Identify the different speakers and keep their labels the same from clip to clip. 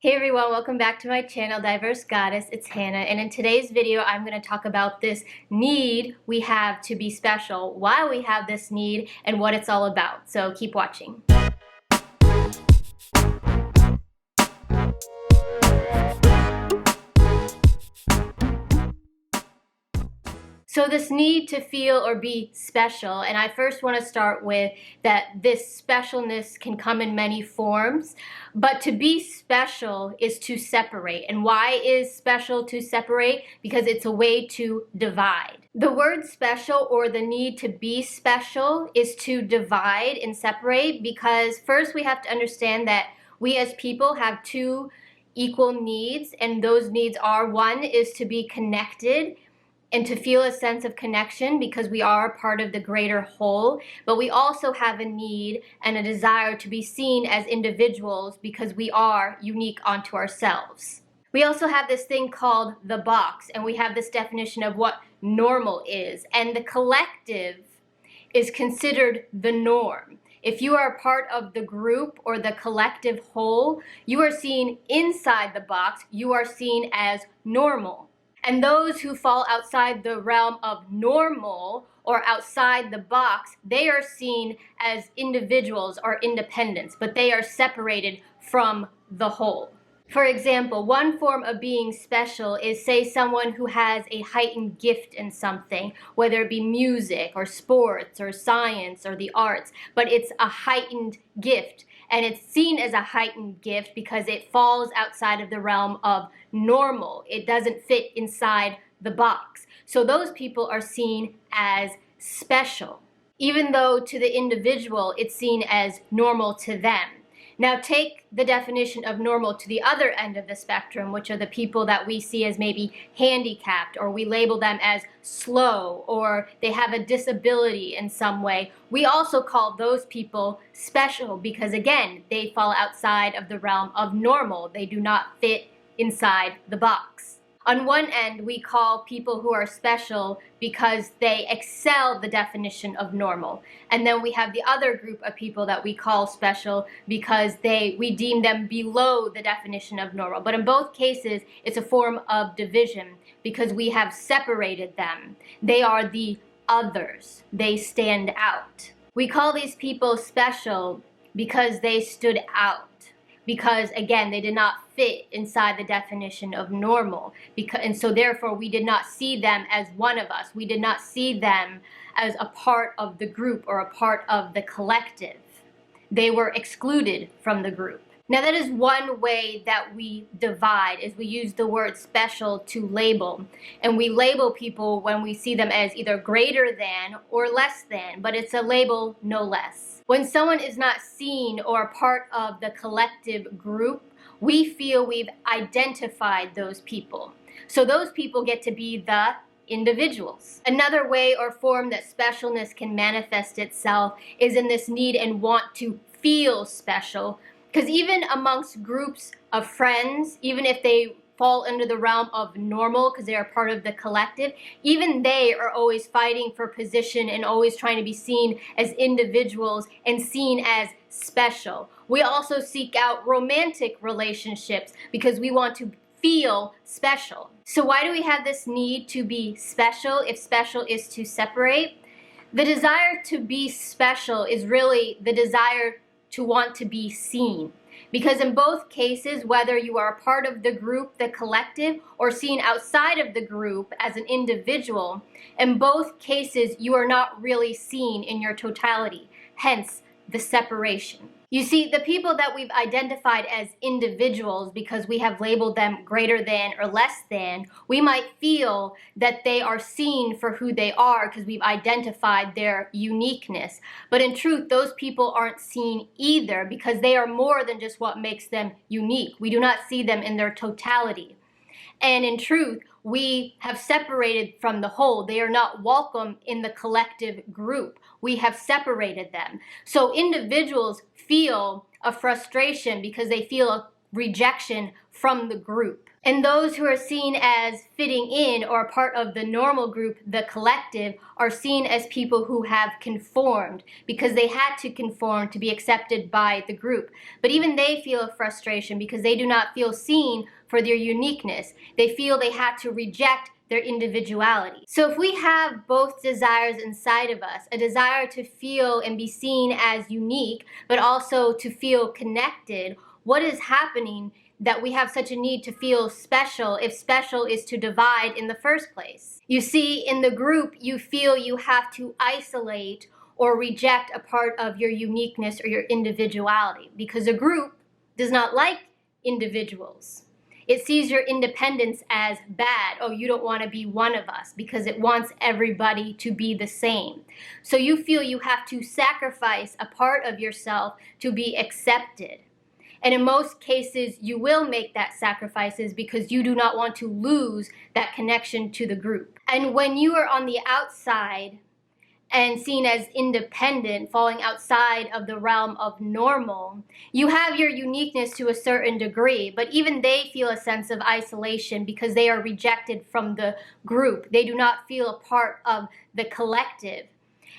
Speaker 1: Hey everyone, welcome back to my channel, Diverse Goddess. It's Hannah, and in today's video, I'm going to talk about this need we have to be special, why we have this need, and what it's all about. So keep watching. So this need to feel or be special, and I first want to start with that this specialness can come in many forms, but to be special is to separate. And why is special to separate? Because it's a way to divide. The word special or the need to be special is to divide and separate, because first we have to understand that we as people have two equal needs, and those needs are, one is to be connected and to feel a sense of connection because we are part of the greater whole, but we also have a need and a desire to be seen as individuals because we are unique unto ourselves. We also have this thing called the box, and we have this definition of what normal is, and the collective is considered the norm. If you are a part of the group or the collective whole, you are seen inside the box, you are seen as normal. And those who fall outside the realm of normal or outside the box, they are seen as individuals or independents, but they are separated from the whole. For example, one form of being special is, say, someone who has a heightened gift in something, whether it be music or sports or science or the arts, but it's a heightened gift. And it's seen as a heightened gift because it falls outside of the realm of normal. It doesn't fit inside the box. So those people are seen as special, even though to the individual it's seen as normal to them. Now take the definition of normal to the other end of the spectrum, which are the people that we see as maybe handicapped, or we label them as slow, or they have a disability in some way. We also call those people special because, again, they fall outside of the realm of normal. They do not fit inside the box. On one end, we call people who are special because they excel the definition of normal. And then we have the other group of people that we call special because we deem them below the definition of normal. But in both cases, it's a form of division because we have separated them. They are the others. They stand out. We call these people special because they stood out. Because, again, they did not fit inside the definition of normal. And so therefore we did not see them as one of us. We did not see them as a part of the group or a part of the collective. They were excluded from the group. Now that is one way that we divide, is we use the word special to label. And we label people when we see them as either greater than or less than, but it's a label no less. When someone is not seen or a part of the collective group, we feel we've identified those people. So those people get to be the individuals. Another way or form that specialness can manifest itself is in this need and want to feel special. Because even amongst groups of friends, even if they fall under the realm of normal because they are part of the collective, even they are always fighting for position and always trying to be seen as individuals and seen as special. We also seek out romantic relationships because we want to feel special. So why do we have this need to be special if special is to separate? The desire to be special is really the desire to want to be seen. Because in both cases, whether you are a part of the group, the collective, or seen outside of the group as an individual, in both cases you are not really seen in your totality, hence the separation. You see, the people that we've identified as individuals because we have labeled them greater than or less than, we might feel that they are seen for who they are because we've identified their uniqueness. But in truth, those people aren't seen either because they are more than just what makes them unique. We do not see them in their totality. And in truth, we have separated from the whole. They are not welcome in the collective group. We have separated them. So individuals feel a frustration because they feel rejection from the group. And those who are seen as fitting in or part of the normal group, the collective, are seen as people who have conformed because they had to conform to be accepted by the group. But even they feel a frustration because they do not feel seen for their uniqueness. They feel they had to reject their individuality. So if we have both desires inside of us, a desire to feel and be seen as unique, but also to feel connected, what is happening that we have such a need to feel special if special is to divide in the first place? You see, in the group, you feel you have to isolate or reject a part of your uniqueness or your individuality because a group does not like individuals. It sees your independence as bad. Oh, you don't want to be one of us, because it wants everybody to be the same. So you feel you have to sacrifice a part of yourself to be accepted. And in most cases, you will make that sacrifices because you do not want to lose that connection to the group. And when you are on the outside and seen as independent, falling outside of the realm of normal, you have your uniqueness to a certain degree, but even they feel a sense of isolation because they are rejected from the group. They do not feel a part of the collective.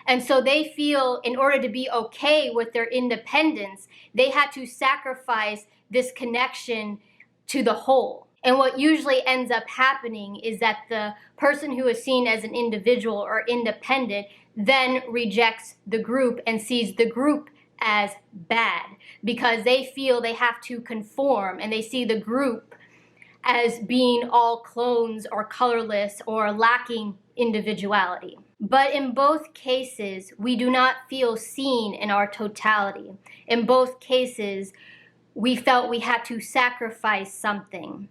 Speaker 1: And so they feel in order to be okay with their independence, they had to sacrifice this connection to the whole. And what usually ends up happening is that the person who is seen as an individual or independent then rejects the group and sees the group as bad because they feel they have to conform, and they see the group as being all clones or colorless or lacking individuality. But in both cases, we do not feel seen in our totality. In both cases, we felt we had to sacrifice something.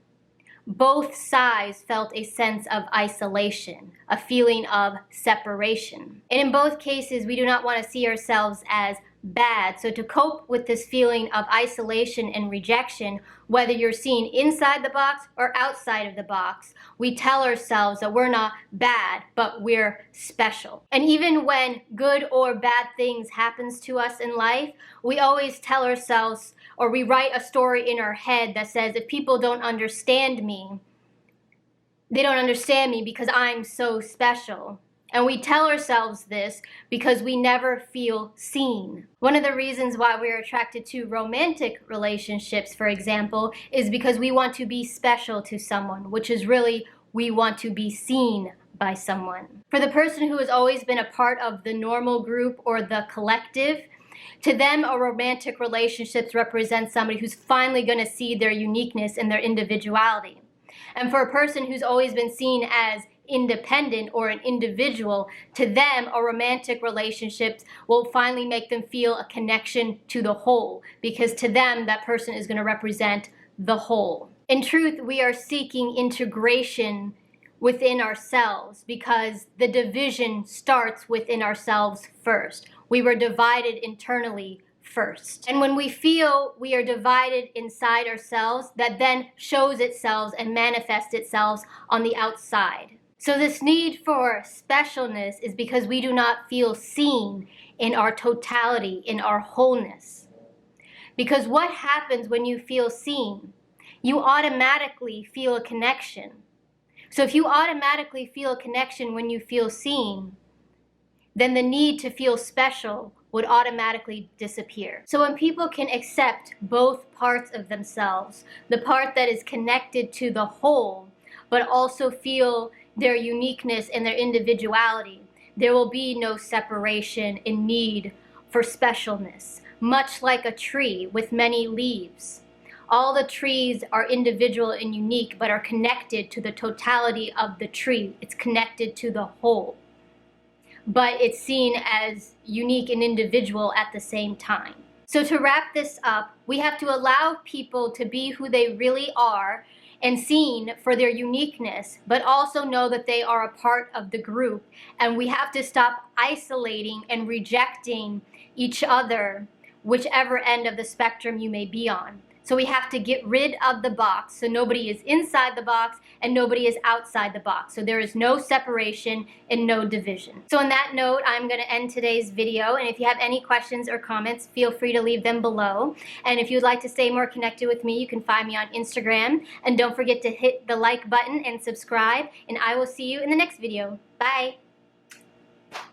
Speaker 1: Both sides felt a sense of isolation, a feeling of separation. And in both cases, we do not want to see ourselves as bad. So to cope with this feeling of isolation and rejection, whether you're seen inside the box or outside of the box, we tell ourselves that we're not bad, but we're special. And even when good or bad things happens to us in life, we always tell ourselves, or we write a story in our head that says, if people don't understand me, they don't understand me because I'm so special. And we tell ourselves this because we never feel seen. One of the reasons why we're attracted to romantic relationships, for example, is because we want to be special to someone, which is really we want to be seen by someone. For the person who has always been a part of the normal group or the collective, to them, a romantic relationship represents somebody who's finally going to see their uniqueness and their individuality. And for a person who's always been seen as independent or an individual, to them, a romantic relationship will finally make them feel a connection to the whole, because to them, that person is going to represent the whole. In truth, we are seeking integration within ourselves because the division starts within ourselves first. We were divided internally first. And when we feel we are divided inside ourselves, that then shows itself and manifests itself on the outside. So this need for specialness is because we do not feel seen in our totality, in our wholeness. Because what happens when you feel seen? You automatically feel a connection. So if you automatically feel a connection when you feel seen, then the need to feel special would automatically disappear. So when people can accept both parts of themselves, the part that is connected to the whole, but also feel their uniqueness and their individuality, there will be no separation in need for specialness, much like a tree with many leaves. All the trees are individual and unique, but are connected to the totality of the tree. It's connected to the whole, but it's seen as unique and individual at the same time. So to wrap this up, we have to allow people to be who they really are and seen for their uniqueness, but also know that they are a part of the group. And we have to stop isolating and rejecting each other, whichever end of the spectrum you may be on. So we have to get rid of the box. So nobody is inside the box and nobody is outside the box. So there is no separation and no division. So on that note, I'm going to end today's video. And if you have any questions or comments, feel free to leave them below. And if you'd like to stay more connected with me, you can find me on Instagram. And don't forget to hit the like button and subscribe. And I will see you in the next video. Bye.